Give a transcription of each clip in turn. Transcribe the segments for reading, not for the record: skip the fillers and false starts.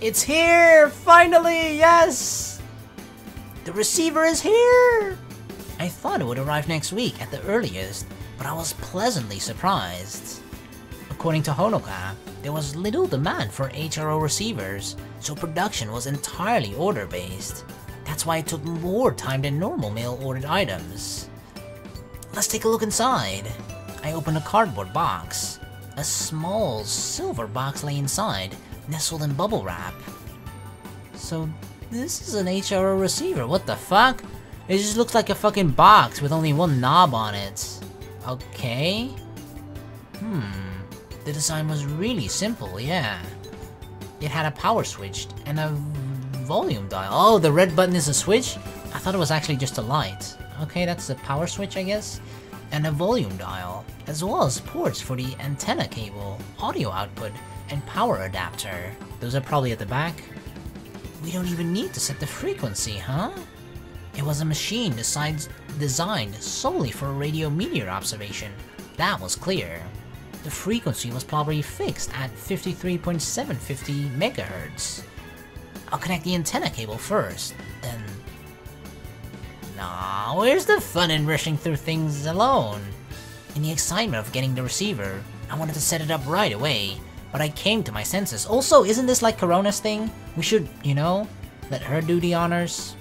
It's here! Finally! Yes! The receiver is here! I thought it would arrive next week at the earliest, but I was pleasantly surprised. According to Honoka, there was little demand for HRO receivers, so production was entirely order-based. That's why it took more time than normal mail-ordered items. Let's take a look inside. I opened a cardboard box. A small silver box lay inside, nestled in bubble wrap. So this is an HRO receiver, what the fuck? It just looks like a fucking box with only one knob on it. Okay. The design was really simple, yeah. It had a power switch and a volume dial. Oh, the red button is a switch? I thought it was actually just a light. Okay, that's the power switch, I guess. And a volume dial, as well as ports for the antenna cable, audio output, and power adapter. Those are probably at the back. We don't even need to set the frequency, huh? It was a machine designed solely for radio meteor observation. That was clear. The frequency was probably fixed at 53.750 megahertz. I'll connect the antenna cable first, then... Nah, where's the fun in rushing through things alone? In the excitement of getting the receiver, I wanted to set it up right away, but I came to my senses. Also, isn't this like Korona's thing? We should, you know, let her do the honors.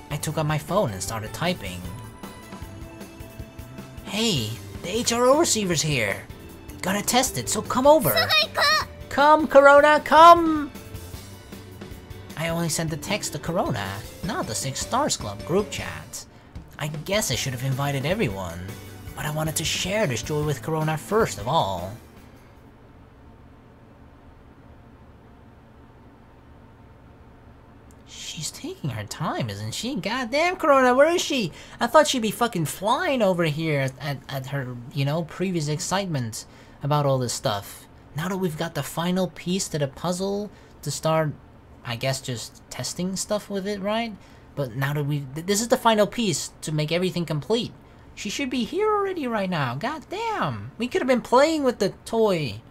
I took out my phone and started typing. Hey, the HRO receiver's here. Gotta test it, so come over. Come, Korona, come! I only sent the text to Korona, not the Six Stars Club group chat. I guess I should have invited everyone, but I wanted to share this joy with Korona first of all. She's taking her time, isn't she? Goddamn, Korona, where is she? I thought she'd be fucking flying over here at her, you know, previous excitement about all this stuff. Now that we've got the final piece to the puzzle to start, I guess, just testing stuff with it, right? But now that this is the final piece to make everything complete. She should be here already right now. God damn. We could have been playing with the toy.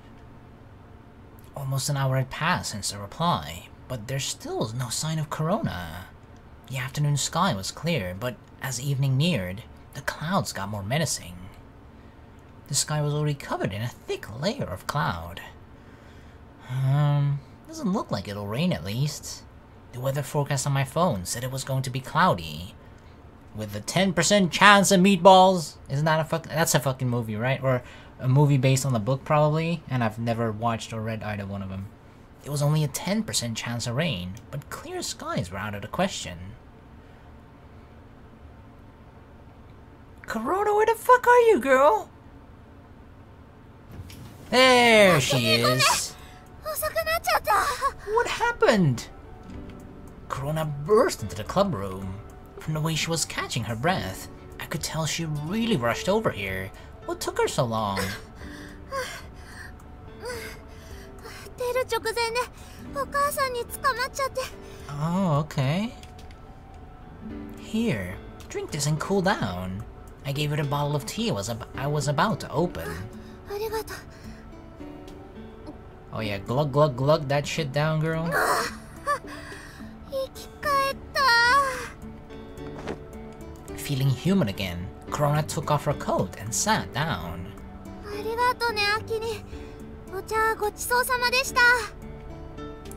Almost an hour had passed since the reply, but there still was no sign of Korona. The afternoon sky was clear, but as evening neared, the clouds got more menacing. The sky was already covered in a thick layer of cloud. Doesn't look like it'll rain, at least. The weather forecast on my phone said it was going to be cloudy, with a 10% chance of meatballs. Isn't that that's a fucking movie, right? Or a movie based on the book, probably, and I've never watched or read either one of them. It was only a 10% chance of rain, but clear skies were out of the question. Korona, where the fuck are you, girl? There she is. What happened? Korona burst into the club room. From the way she was catching her breath, I could tell she really rushed over here. What took her so long? Oh, okay. Here, drink this and cool down. I gave her the bottle of tea I was about to open. Oh yeah, glug glug glug that shit down, girl. Feeling human again, Korona took off her coat and sat down.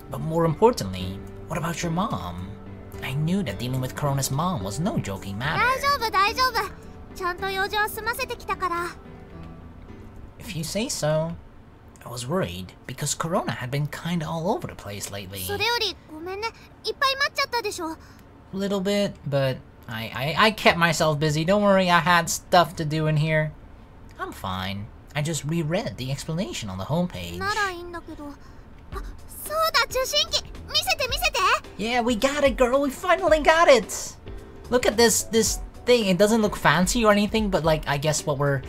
But more importantly, what about your mom? I knew that dealing with Korona's mom was no joking matter. If you say so. I was worried because Korona had been kinda all over the place lately. Little bit, but I kept myself busy. Don't worry, I had stuff to do in here. I'm fine. I just reread the explanation on the homepage. Yeah, we got it, girl. We finally got it. Look at this thing. It doesn't look fancy or anything, but like I guess what we're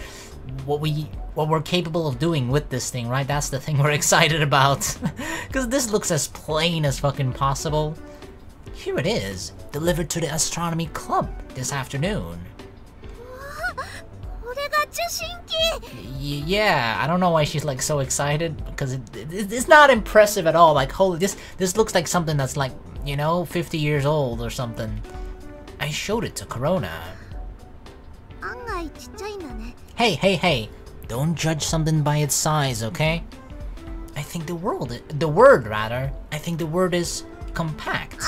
capable of doing with this thing, right? That's the thing we're excited about. Because this looks as plain as fucking possible. Here it is, delivered to the Astronomy Club this afternoon. Yeah, I don't know why she's like so excited, because it's not impressive at all. Like, holy, this looks like something that's like, you know, 50 years old or something. I showed it to Korona. Hey, don't judge something by its size, okay? I think the word is compact.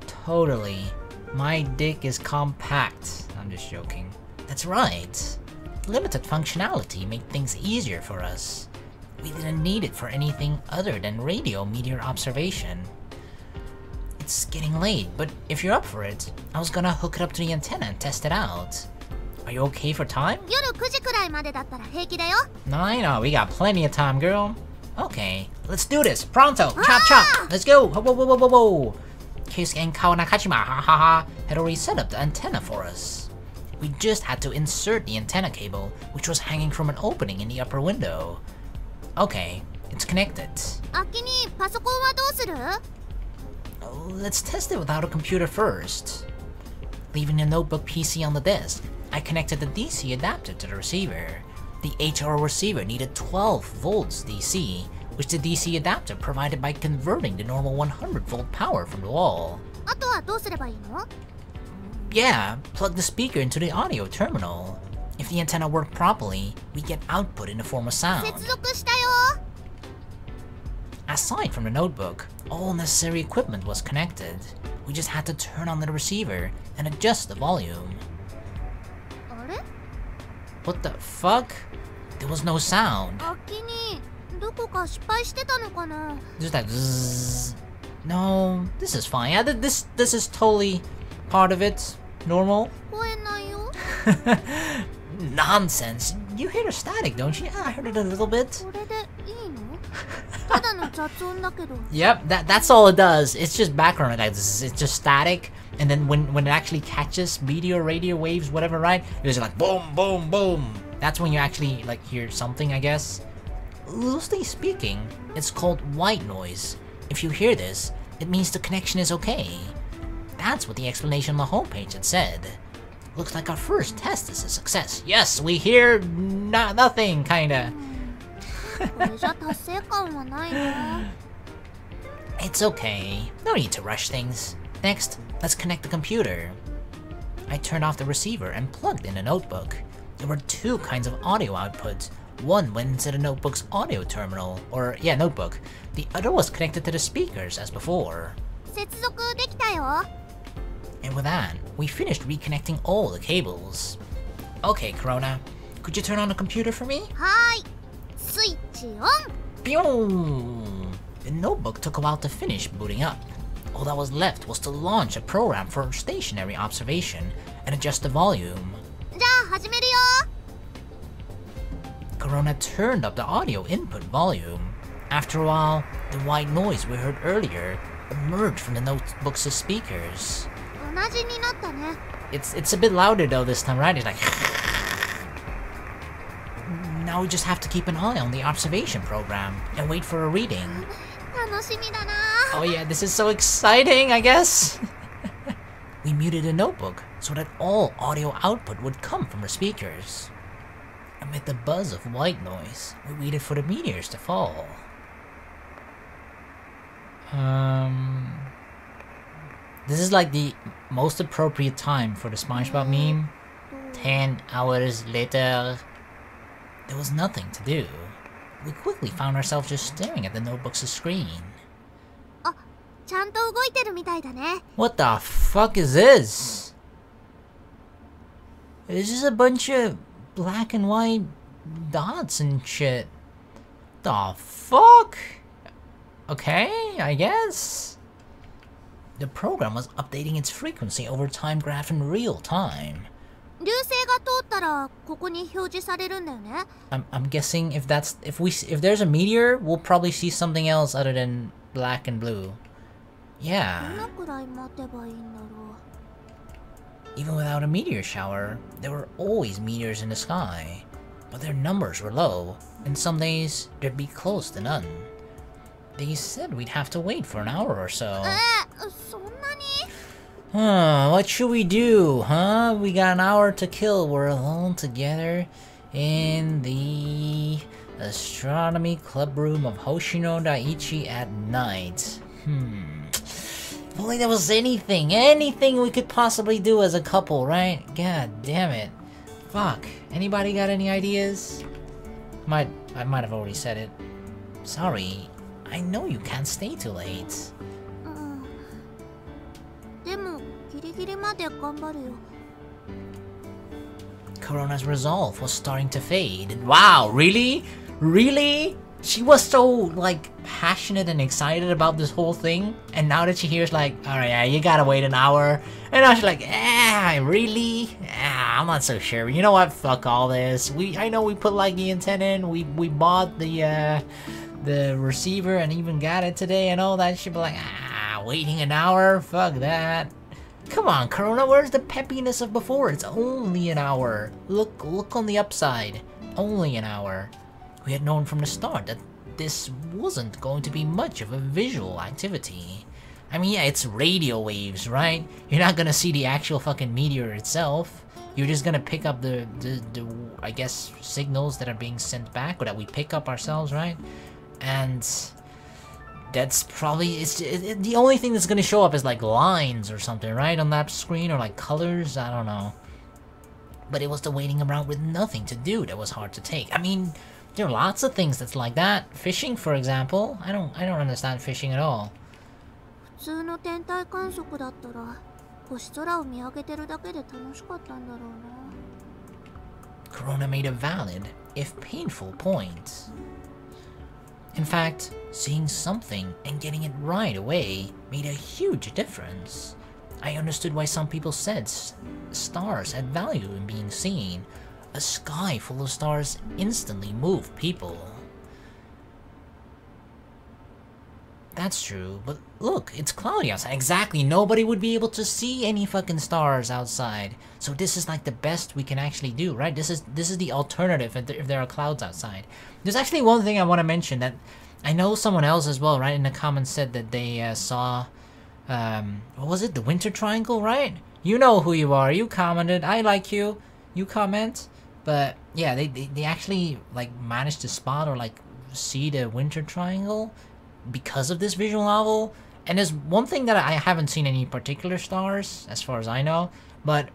Totally. My dick is compact. I'm just joking. That's right. Limited functionality made things easier for us. We didn't need it for anything other than radio meteor observation. It's getting late, but if you're up for it, I was gonna hook it up to the antenna and test it out. Are you okay for time? No, we got plenty of time, girl. Okay, let's do this. Pronto! Chop chop! Let's go! Whoa! Keisuke and Kawanakajima, had already set up the antenna for us. We just had to insert the antenna cable, which was hanging from an opening in the upper window. Okay, it's connected. Let's test it without a computer first. Leaving the notebook PC on the desk, I connected the DC adapter to the receiver. The HR receiver needed 12 volts DC, which the DC adapter provided by converting the normal 100 volt power from the wall. Yeah, plug the speaker into the audio terminal. If the antenna worked properly, we get output in the form of sound. Aside from the notebook, all necessary equipment was connected. We just had to turn on the receiver and adjust the volume. What the fuck? There was no sound. Just that zzz. No, this is fine. Yeah, this is totally part of it. Normal. Nonsense. You hear the static, don't you? Yeah, I heard it a little bit. Yep, that's all it does. It's just background, guys. It's just static, and then when it actually catches meteor, radio waves, whatever, right? It's like boom, boom, boom. That's when you actually like hear something, I guess. Loosely speaking, it's called white noise. If you hear this, it means the connection is okay. That's what the explanation on the homepage had said. Looks like our first test is a success. Yes, we hear nothing, kinda. It's okay. No need to rush things. Next, let's connect the computer. I turned off the receiver and plugged in a notebook. There were two kinds of audio outputs. One went into the notebook's audio terminal, or yeah, notebook. The other was connected to the speakers as before. And with that, we finished reconnecting all the cables. Okay, Korona, could you turn on the computer for me? Pew! The notebook took a while to finish booting up. All that was left was to launch a program for stationary observation and adjust the volume. Korona turned up the audio input volume. After a while, the white noise we heard earlier emerged from the notebook's speakers. It's a bit louder though this time, right? It's like... Now we just have to keep an eye on the observation program and wait for a reading. Oh yeah, this is so exciting, I guess. We muted the notebook so that all audio output would come from the speakers. Amid the buzz of white noise, we waited for the meteors to fall. This is like the most appropriate time for the SpongeBob meme. 10 hours later. There was nothing to do. We quickly found ourselves just staring at the notebook's screen. What the fuck is this? It's just a bunch of black and white dots and shit. The fuck? Okay, I guess. The program was updating its frequency over time graph in real time. I'm guessing if there's a meteor, we'll probably see something else other than black and blue. Yeah. Even without a meteor shower, there were always meteors in the sky, but their numbers were low, and some days there'd be close to none. They said we'd have to wait for an hour or so. What should we do, huh? We got an hour to kill. We're alone together in the Astronomy Club room of Hoshino Daiichi at night. If only there was anything we could possibly do as a couple, right? God damn it. Fuck. Anybody got any ideas? I might have already said it. Sorry, I know you can't stay too late. Korona's resolve was starting to fade. Wow, really? Really? She was so, like, passionate and excited about this whole thing, and now that she hears, like, alright, yeah, you gotta wait an hour, and now she's like, really? I'm not so sure. You know what? Fuck all this. I know we put, like, the antenna in, we bought the receiver and even got it today and all that shit, but like, waiting an hour? Fuck that. Come on, Korona, where's the peppiness of before? It's only an hour. Look on the upside. Only an hour. We had known from the start that this wasn't going to be much of a visual activity. I mean, yeah, it's radio waves, right? You're not gonna see the actual fucking meteor itself. You're just gonna pick up the I guess, signals that are being sent back, or that we pick up ourselves, right? And that's probably, the only thing that's gonna show up is like lines or something, right? On that screen, or like colors, I don't know. But it was the waiting around with nothing to do that was hard to take. I mean, there are lots of things that's like that. Fishing, for example. I don't understand fishing at all. Korona made a valid, if painful, point. In fact, seeing something and getting it right away made a huge difference. I understood why some people said stars had value in being seen. A sky full of stars instantly moved people. That's true, but look, it's cloudy outside. Exactly, nobody would be able to see any fucking stars outside. So this is like the best we can actually do, right? This is the alternative if there are clouds outside. There's actually one thing I want to mention that I know someone else as well, right? In the comments said that they saw, what was it? The winter triangle, right? You know who you are. You commented. I like you. You comment. But yeah, they actually like managed to spot or like see the winter triangle because of this visual novel. And there's one thing that I haven't seen any particular stars as far as I know, but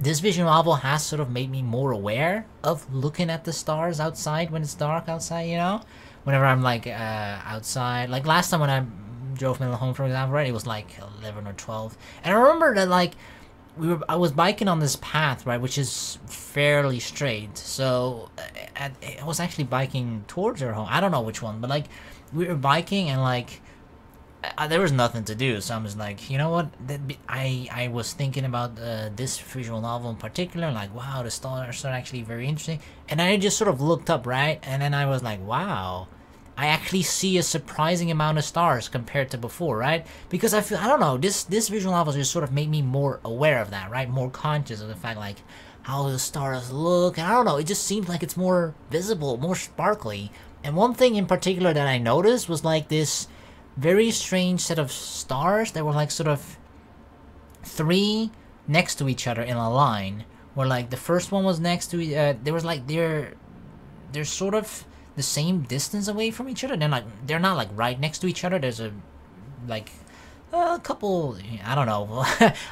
this visual novel has sort of made me more aware of looking at the stars outside when it's dark outside, you know? Whenever I'm like outside, like last time when I drove Mila home, for example, right, it was like 11 or 12, and I remember that like I was biking on this path, right, which is fairly straight, so I was actually biking towards her home. I don't know which one, but like we were biking and like there was nothing to do, so I'm just like, you know what, I was thinking about this visual novel in particular, like, wow, the stars are actually very interesting, and I just sort of looked up, right, and then I was like, wow, I actually see a surprising amount of stars compared to before, right? Because I don't know, this visual novel just sort of made me more aware of that, right? More conscious of the fact, like, how the stars look, and I don't know, it just seems like it's more visible, more sparkly. And one thing in particular that I noticed was like this very strange set of stars that were like sort of 3 next to each other in a line, where like the first one was next to there was like they're sort of the same distance away from each other. They're not like right next to each other. There's a like a couple, I don't know.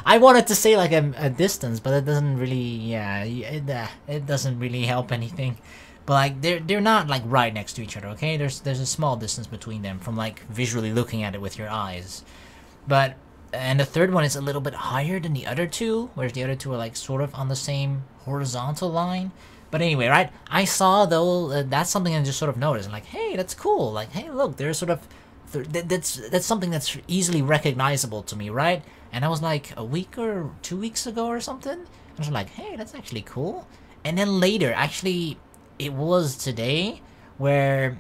I wanted to say like a distance, but it doesn't really, yeah, it doesn't really help anything. But like they're not like right next to each other, okay? There's a small distance between them from like visually looking at it with your eyes. But and the third one is a little bit higher than the other two, whereas the other two are like sort of on the same horizontal line. But anyway, right? I saw though that's something I just sort of noticed. I'm like, hey, that's cool. Like, hey, look, there's sort of that's something that's easily recognizable to me, right? And I was like a week or 2 weeks ago or something. I was like, hey, that's actually cool. And then later, actually, it was today where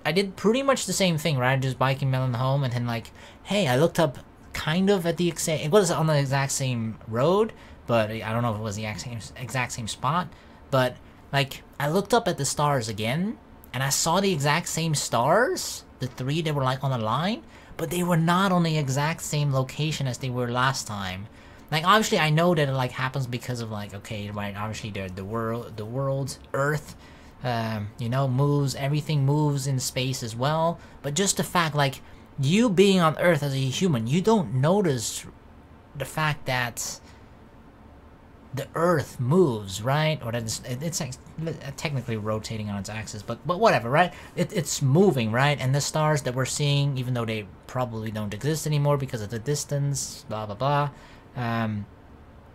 I did pretty much the same thing, right? Just biking Melon home, and then like, hey, I looked up kind of at the exact, it was on the exact same road, but I don't know if it was the exact same spot. But like, I looked up at the stars again, and I saw the exact same stars, the 3 that were like on a line, but they were not on the exact same location as they were last time. Like, obviously, I know that it, like, happens because of, like, okay, right, obviously, the world, Earth, you know, moves, everything moves in space as well. But just the fact, like, you being on Earth as a human, you don't notice the fact that the Earth moves, right? Or that it's like, technically rotating on its axis, but whatever, right? It's moving, right? And the stars that we're seeing, even though they probably don't exist anymore because of the distance, blah, blah, blah,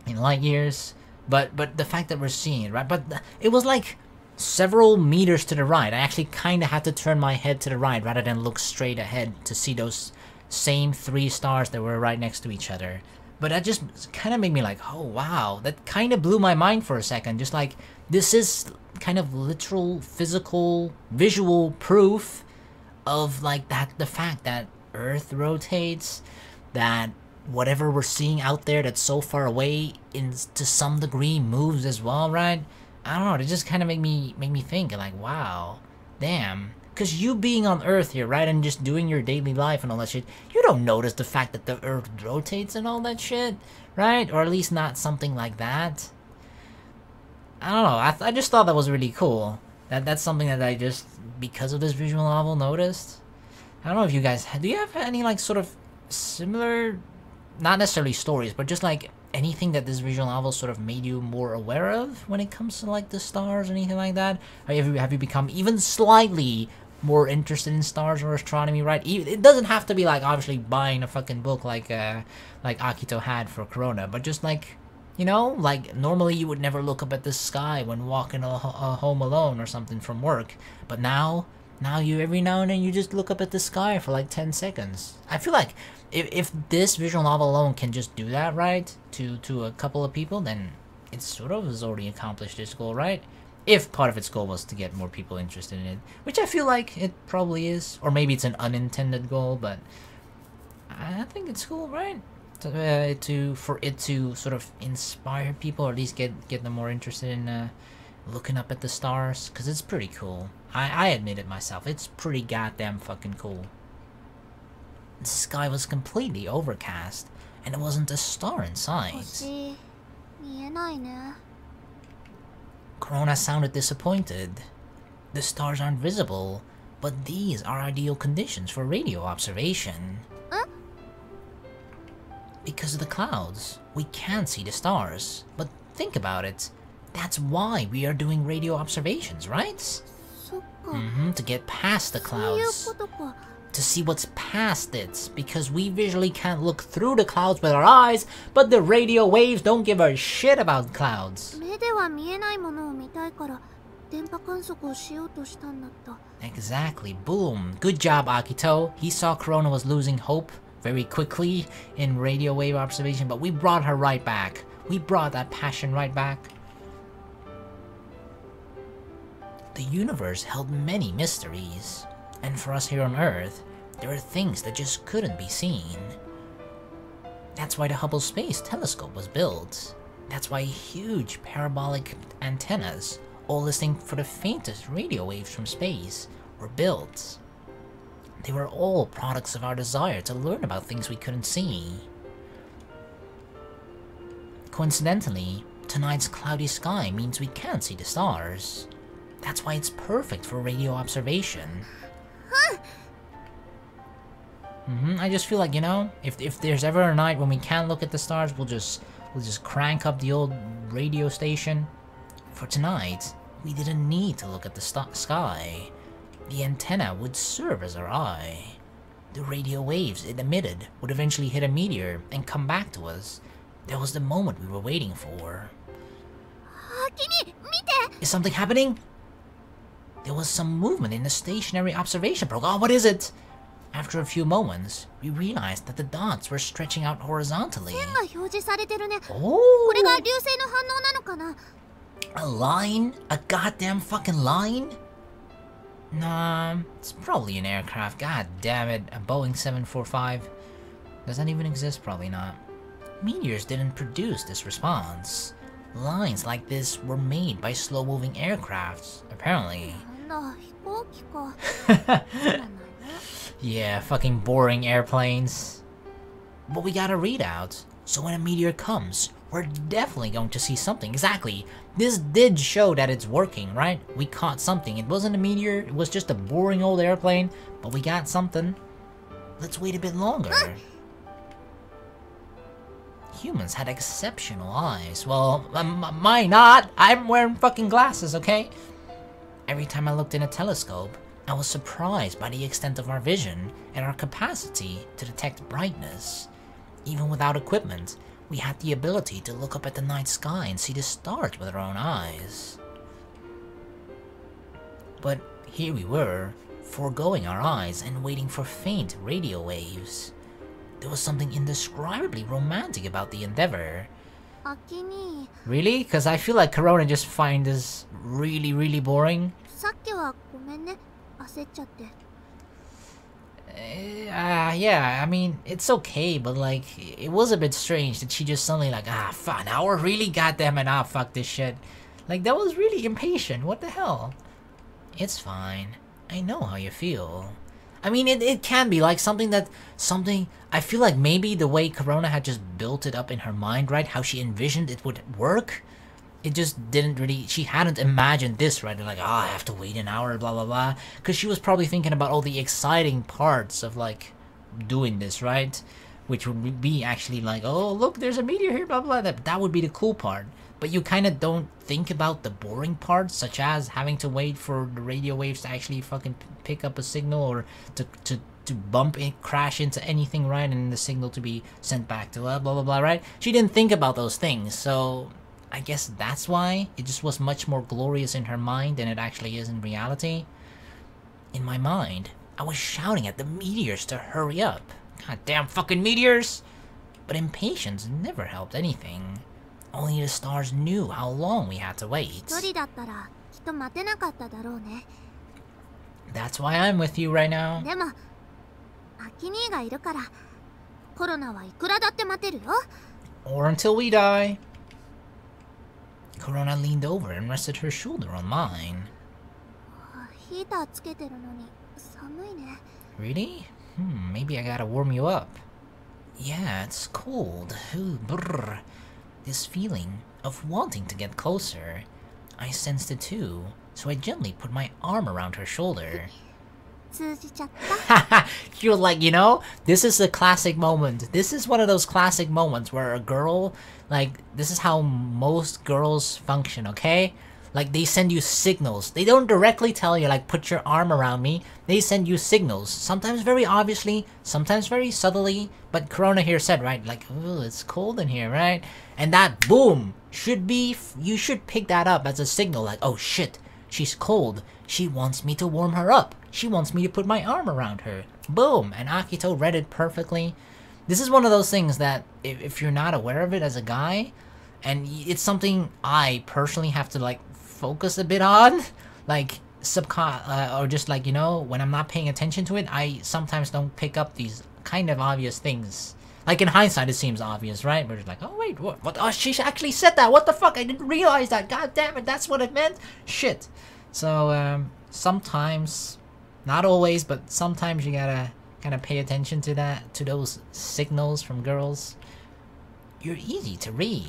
in light years, but the fact that we're seeing it, right? But it was like several meters to the right. I actually kind of had to turn my head to the right rather than look straight ahead to see those same 3 stars that were right next to each other. But that just kind of made me like, oh wow, that kind of blew my mind for a second. Just like, this is kind of literal, physical, visual proof of like that, the fact that Earth rotates, that whatever we're seeing out there that's so far away to some degree moves as well, right? I don't know, it just kind of made me think like, wow, damn. Because you being on Earth here, right, and just doing your daily life and all that shit, you don't notice the fact that the Earth rotates and all that shit, right? Or at least not something like that. I don't know, I just thought that was really cool. That's something that I just, because of this visual novel, noticed. I don't know if you guys, do you have any like sort of similar, not necessarily stories, but just like anything that this visual novel sort of made you more aware of when it comes to like the stars or anything like that? Have you become even slightly more interested in stars or astronomy, right? It doesn't have to be like obviously buying a fucking book like Akito had for Korona, but just like, you know, like normally you would never look up at the sky when walking home alone or something from work, but now you every now and then you just look up at the sky for like 10 seconds. I feel like if this visual novel alone can just do that, right, to a couple of people, then it sort of has already accomplished its goal, right? If part of its goal was to get more people interested in it, which I feel like it probably is, or maybe it's an unintended goal, but I think it's cool, right? For it to sort of inspire people, or at least get them more interested in looking up at the stars, because it's pretty cool. I admit it myself, it's pretty goddamn fucking cool. The sky was completely overcast, and there wasn't a star in sight. Korona sounded disappointed. The stars aren't visible, but these are ideal conditions for radio observation. Because of the clouds, we can't see the stars. But think about it, that's why we are doing radio observations, right? To get past the clouds. To see what's past it, because we visually can't look through the clouds with our eyes, but the radio waves don't give a shit about clouds. Exactly, boom. Good job, Akito. He saw Korona was losing hope very quickly in radio wave observation, but we brought her right back. We brought that passion right back. The universe held many mysteries. And for us here on Earth, there are things that just couldn't be seen. That's why the Hubble Space Telescope was built. That's why huge parabolic antennas, all listening for the faintest radio waves from space, were built. They were all products of our desire to learn about things we couldn't see. Coincidentally, tonight's cloudy sky means we can't see the stars. That's why it's perfect for radio observation. I just feel like, you know, if there's ever a night when we can't look at the stars, we'll just crank up the old radio station. For tonight, we didn't need to look at the sky. The antenna would serve as our eye. The radio waves it emitted would eventually hit a meteor and come back to us. That was the moment we were waiting for. Is something happening? There was some movement in the stationary observation program. Oh, what is it? After a few moments, we realized that the dots were stretching out horizontally. Oh! A line? A goddamn fucking line? Nah, it's probably an aircraft. God damn it, a Boeing 745. Does that even exist? Probably not. Meteors didn't produce this response. Lines like this were made by slow-moving aircrafts, apparently. Yeah, fucking boring airplanes. But we got a readout, so when a meteor comes, we're definitely going to see something. Exactly. This did show that it's working, right? We caught something. It wasn't a meteor, it was just a boring old airplane, but we got something. Let's wait a bit longer. Humans had exceptional eyes. Well, mine not. I'm wearing fucking glasses, okay? Every time I looked in a telescope, I was surprised by the extent of our vision and our capacity to detect brightness. Even without equipment, we had the ability to look up at the night sky and see the stars with our own eyes. But here we were, foregoing our eyes and waiting for faint radio waves. There was something indescribably romantic about the endeavor. Really? Because I feel like Korona just finds this really, really boring. Yeah, I mean, it's okay, but like, it was a bit strange that she just suddenly like, fuck, now we're really goddamn it, fuck this shit. Like, that was really impatient, what the hell? It's fine. I know how you feel. I mean, it can be like something, I feel like maybe the way Korona had just built it up in her mind, right? How she envisioned it would work. It just didn't really, she hadn't imagined this, right? Like, I have to wait an hour, blah, blah, blah. Because she was probably thinking about all the exciting parts of, like, doing this, right? Which would be actually like, oh, look, there's a meteor here, blah, blah, blah. That would be the cool part. But you kind of don't think about the boring parts, such as having to wait for the radio waves to actually fucking pick up a signal, or to bump and crash into anything, right? And the signal to be sent back to blah, blah, blah, right? She didn't think about those things, so I guess that's why it just was much more glorious in her mind than it actually is in reality. In my mind, I was shouting at the meteors to hurry up. Goddamn fucking meteors! But impatience never helped anything. Only the stars knew how long we had to wait. That's why I'm with you right now. Or until we die. Korona leaned over and rested her shoulder on mine. Really? Maybe I gotta warm you up. Yeah, it's cold. Ooh, brr. This feeling of wanting to get closer, I sensed it too, so I gently put my arm around her shoulder. You're like, you know, this is a classic moment. This is one of those classic moments where a girl, like, this is how most girls function, okay? Like, they send you signals. They don't directly tell you, like, put your arm around me. They send you signals. Sometimes very obviously, sometimes very subtly. But Korona here said, right, like, ooh, it's cold in here, right? And that, boom, should be, you should pick that up as a signal, like, oh shit, she's cold. She wants me to warm her up. She wants me to put my arm around her. Boom, and Akito read it perfectly. This is one of those things that, if you're not aware of it as a guy, and it's something I personally have to, like, focus a bit on, like, or just, like, you know, when I'm not paying attention to it, I sometimes don't pick up these kind of obvious things. Like, in hindsight, it seems obvious, right? We're just like, oh, wait, what? Oh, she actually said that. What the fuck? I didn't realize that. God damn it, that's what it meant. Shit. So, sometimes, not always, but sometimes you gotta kind of pay attention to that, to those signals from girls. You're easy to read.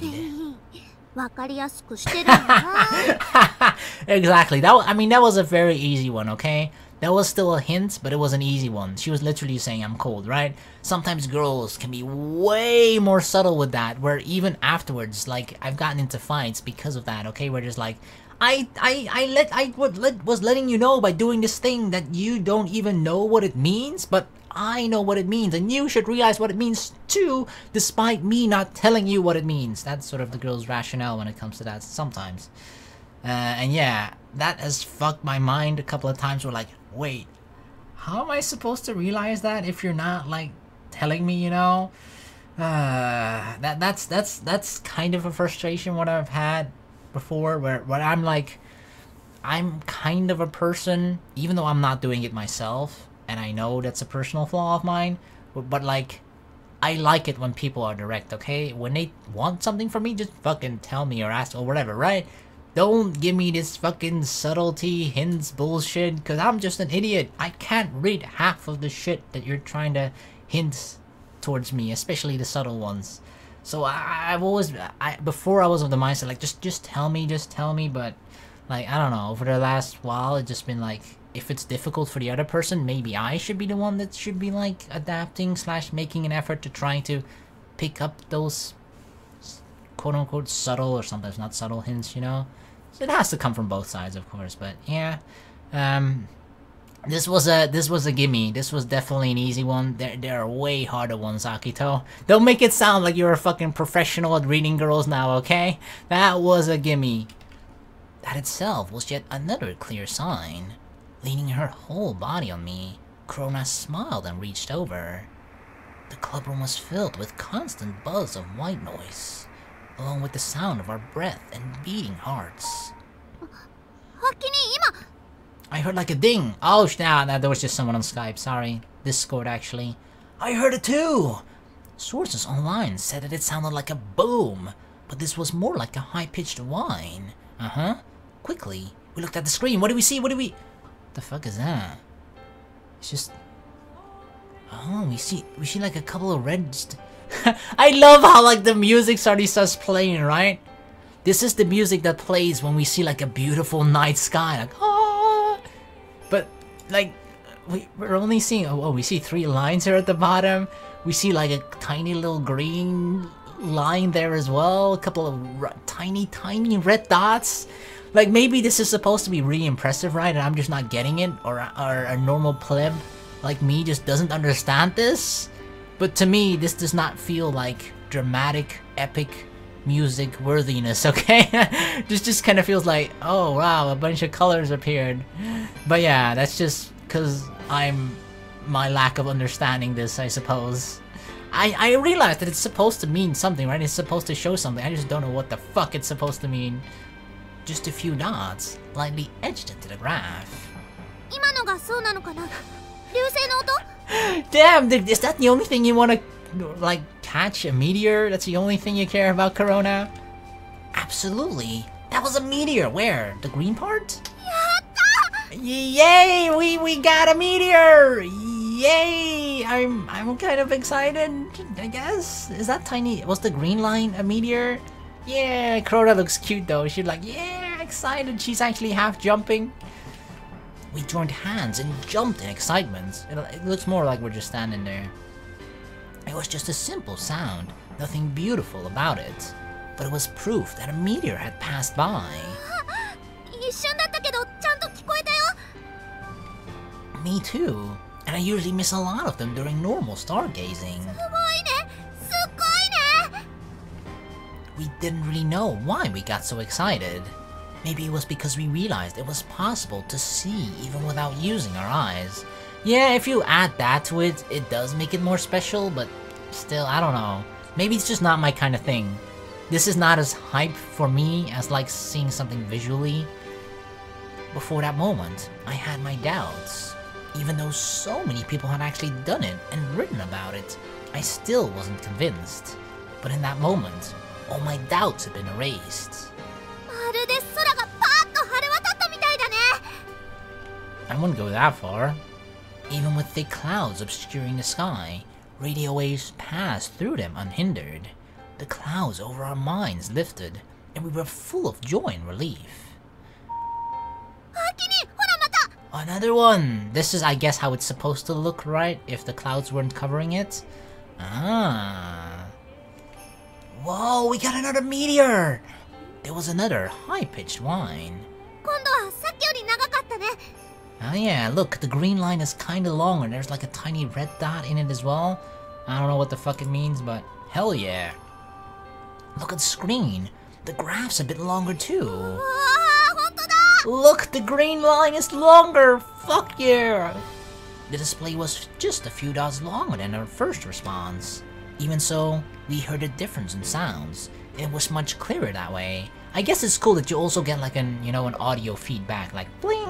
Exactly. That was a very easy one, okay? That was still a hint, but it was an easy one. She was literally saying I'm cold, right? Sometimes girls can be way more subtle with that, where even afterwards, like, I've gotten into fights because of that, okay? Where just like, I was letting you know by doing this thing that you don't even know what it means, but I know what it means, and you should realize what it means too, despite me not telling you what it means. That's sort of the girl's rationale when it comes to that sometimes. And yeah, that has fucked my mind a couple of times. We're like, wait, how am I supposed to realize that if you're not, like, telling me, you know? That's kind of a frustration what I've had before, where I'm like, I'm kind of a person, even though I'm not doing it myself, and I know that's a personal flaw of mine, but like, I like it when people are direct, okay? When they want something from me, just fucking tell me or ask or whatever, right? Don't give me this fucking subtlety hints bullshit, because I'm just an idiot. I can't read half of the shit that you're trying to hint towards me, especially the subtle ones. So I've always, before I was of the mindset, like, just tell me, but, like, I don't know, over the last while, it's just been like, if it's difficult for the other person, maybe I should be the one that should be, like, adapting / making an effort to trying to pick up those quote-unquote subtle, or sometimes not subtle hints, you know? So it has to come from both sides, of course, but yeah. This was a gimme. This was definitely an easy one. There are way harder ones, Akito. Don't make it sound like you're a fucking professional at reading girls now, okay? That was a gimme. That itself was yet another clear sign. Leaning her whole body on me, Korona smiled and reached over. The clubroom was filled with constant buzz of white noise, along with the sound of our breath and beating hearts. I heard like a ding. Oh, nah, that was just someone on Skype, sorry. Discord, actually. I heard it too! Sources online said that it sounded like a boom, but this was more like a high-pitched whine. Uh-huh. Quickly, we looked at the screen. What do we see? What the fuck is that? It's just... Oh, we see like a couple of red... I love how, like, the music already starts playing, right? This is the music that plays when we see, like, a beautiful night sky, like, ah! But, like, we're only seeing... Oh, we see 3 lines here at the bottom. We see, like, a tiny little green line there as well. A couple of tiny red dots. Like, maybe this is supposed to be really impressive, right? And I'm just not getting it, or a normal pleb like me just doesn't understand this. But to me, this does not feel like dramatic, epic music worthiness, okay? just kind of feels like, oh wow, a bunch of colors appeared. But yeah, that's just because my lack of understanding this, I suppose. I realize that it's supposed to mean something, right? It's supposed to show something. I just don't know what the fuck it's supposed to mean. Just a few dots, lightly etched into the graph. Damn, is that the only thing you want to, like, catch? A meteor? That's the only thing you care about, Korona? Absolutely. That was a meteor. Where? The green part? Yay! We got a meteor! Yay! I'm kind of excited, I guess. Is that tiny? Was the green line a meteor? Yeah, Korona looks cute though. She's like, yeah, excited. She's actually half jumping. We joined hands and jumped in excitement. It looks more like we're just standing there. It was just a simple sound, nothing beautiful about it. But it was proof that a meteor had passed by. Me too. And I usually miss a lot of them during normal stargazing. We didn't really know why we got so excited. Maybe it was because we realized it was possible to see even without using our eyes. Yeah, if you add that to it, it does make it more special, but still, I don't know. Maybe it's just not my kind of thing. This is not as hype for me as like seeing something visually. Before that moment, I had my doubts. Even though so many people had actually done it and written about it, I still wasn't convinced. But in that moment, all my doubts had been erased. I wouldn't go that far. Even with thick clouds obscuring the sky, radio waves passed through them unhindered. The clouds over our minds lifted, and we were full of joy and relief. Another one! This is, I guess, how it's supposed to look, right? If the clouds weren't covering it. Ah. Whoa, we got another meteor! There was another high-pitched whine. Oh yeah, look, the green line is kinda long and there's like a tiny red dot in it as well. I don't know what the fuck it means, but hell yeah. Look at the screen. The graph's a bit longer too. Look, the green line is longer! Fuck yeah! The display was just a few dots longer than our first response. Even so, we heard a difference in sounds. It was much clearer that way. I guess it's cool that you also get like an, you know, an audio feedback, like bling!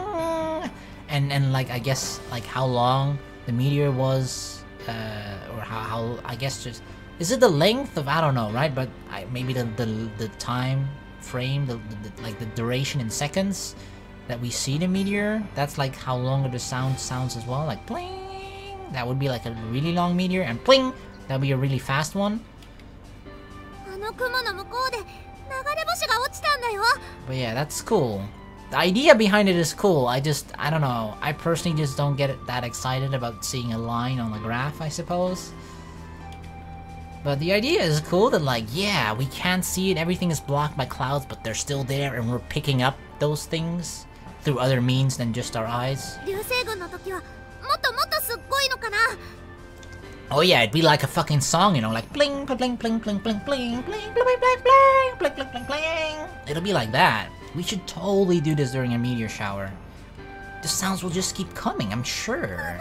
And like, I guess, like how long the meteor was, or how I guess just... Is it the length of, I don't know, right? But maybe the time frame, like the duration in seconds that we see the meteor, that's like how longer the sound sounds as well. Like bling, that would be like a really long meteor, and bling, that would be a really fast one. But yeah, that's cool. The idea behind it is cool. I don't know. I personally just don't get that excited about seeing a line on the graph, I suppose. But the idea is cool that, like, yeah, we can't see it, everything is blocked by clouds, but they're still there, and we're picking up those things through other means than just our eyes. Oh yeah, it'd be like a fucking song, you know, like bling, bling, bling, bling, bling, bling, bling, bling, bling, bling, bling, bling, bling, bling, bling. It'll be like that. We should totally do this during a meteor shower. The sounds will just keep coming, I'm sure.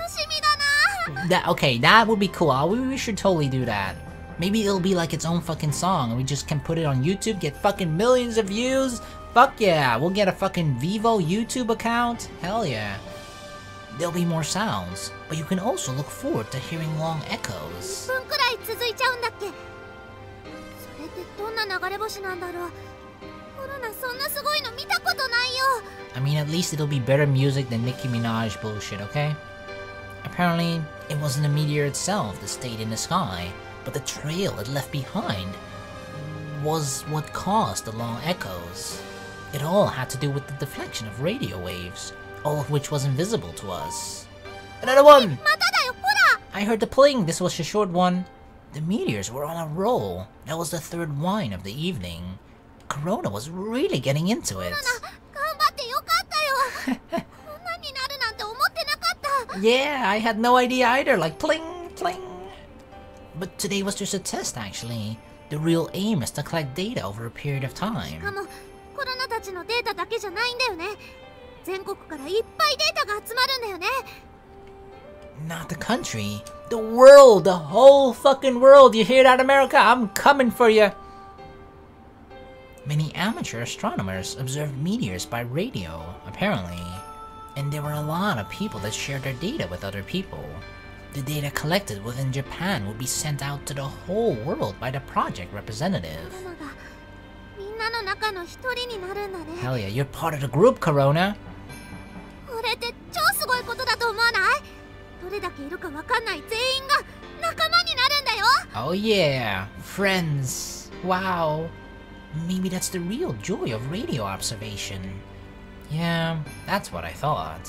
Okay, that would be cool. We should totally do that. Maybe it'll be like its own fucking song, and we just can put it on YouTube, get fucking millions of views. Fuck yeah, we'll get a fucking Vivo YouTube account. Hell yeah. There'll be more sounds, but you can also look forward to hearing long echoes. I mean, at least it'll be better music than Nicki Minaj bullshit, okay? Apparently, it wasn't a meteor itself that stayed in the sky, but the trail it left behind was what caused the long echoes. It all had to do with the deflection of radio waves, all of which was invisible to us. Another one! I heard the pling, this was a short one. The meteors were on a roll. That was the third wine of the evening. Korona was really getting into it. Yeah, I had no idea either, like pling, pling. But today was just a test, actually. The real aim is to collect data over a period of time. Not the country, the world, the whole fucking world. You hear that, America? I'm coming for you. Many amateur astronomers observed meteors by radio, apparently. And there were a lot of people that shared their data with other people. The data collected within Japan would be sent out to the whole world by the project representative. Hell yeah, you're part of the group, Korona. Oh yeah, friends. Wow. Maybe that's the real joy of radio observation. Yeah, that's what I thought.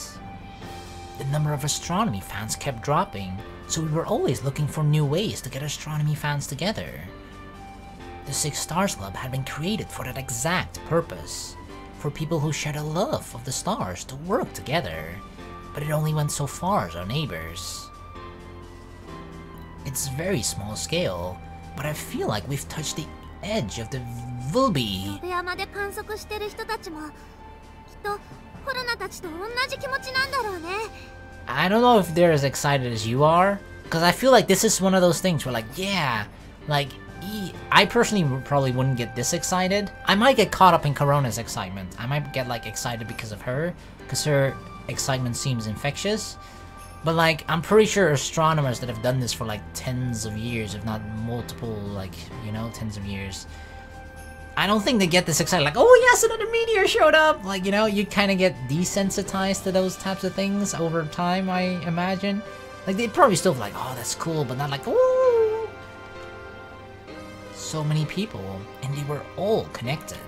The number of astronomy fans kept dropping, so we were always looking for new ways to get astronomy fans together. The Six Stars Club had been created for that exact purpose, for people who shared a love of the stars to work together, but it only went so far as our neighbors. It's very small scale, but I feel like we've touched the edge of the Vulby. I don't know if they're as excited as you are, because I feel like this is one of those things where, like, yeah, like, I personally probably wouldn't get this excited. I might get caught up in Korona's excitement. I might get, like, excited because of her, because her excitement seems infectious. But, like, I'm pretty sure astronomers that have done this for, like, tens of years, if not multiple, like, you know, tens of years, I don't think they get this excited, like, oh yes, another meteor showed up! Like, you know, you kind of get desensitized to those types of things over time, I imagine. Like, they'd probably still be like, oh, that's cool, but not like, ooh! So many people, and they were all connected.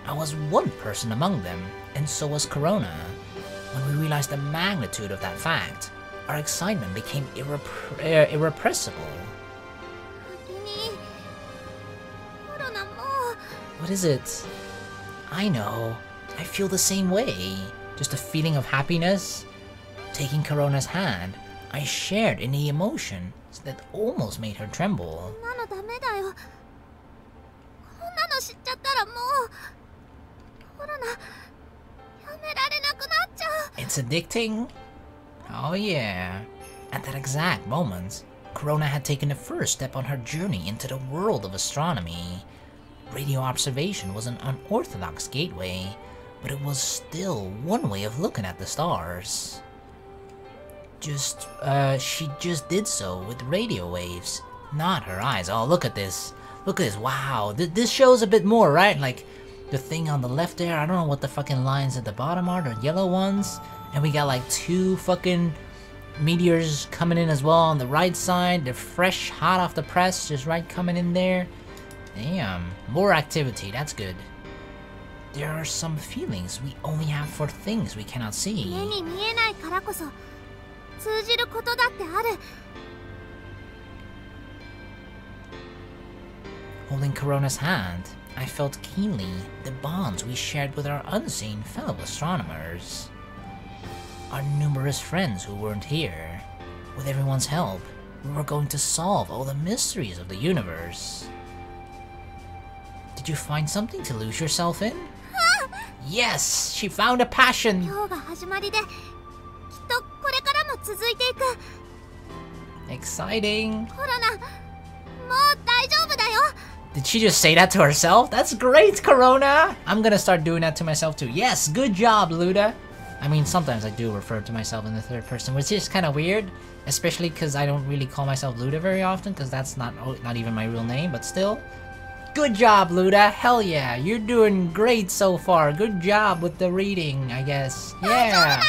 I was one person among them, and so was Korona. When we realized the magnitude of that fact, our excitement became irrepressible. What is it? I know. I feel the same way. Just a feeling of happiness. Taking Korona's hand, I shared in the emotion that almost made her tremble. It's addicting? Oh yeah. At that exact moment, Korona had taken the first step on her journey into the world of astronomy. Radio observation was an unorthodox gateway, but it was still one way of looking at the stars. She just did so with radio waves, not her eyes. Oh, look at this. Look at this. Wow. This shows a bit more, right? Like, the thing on the left there. I don't know what the fucking lines at the bottom are, the yellow ones. And we got like 2 fucking meteors coming in as well on the right side. They're fresh, hot off the press, just right coming in there. Damn, more activity, that's good. There are some feelings we only have for things we cannot see. Holding Korona's hand, I felt keenly the bonds we shared with our unseen fellow astronomers. Our numerous friends who weren't here. With everyone's help, we were going to solve all the mysteries of the universe. Did you find something to lose yourself in? Yes! She found a passion! Exciting! Did she just say that to herself? That's great, Korona! I'm gonna start doing that to myself too. Yes, good job, Luda! I mean, sometimes I do refer to myself in the third person, which is kind of weird. Especially because I don't really call myself Luda very often, because that's not even my real name, but still. Good job, Luda! Hell yeah! You're doing great so far. Good job with the reading, I guess. Yeah!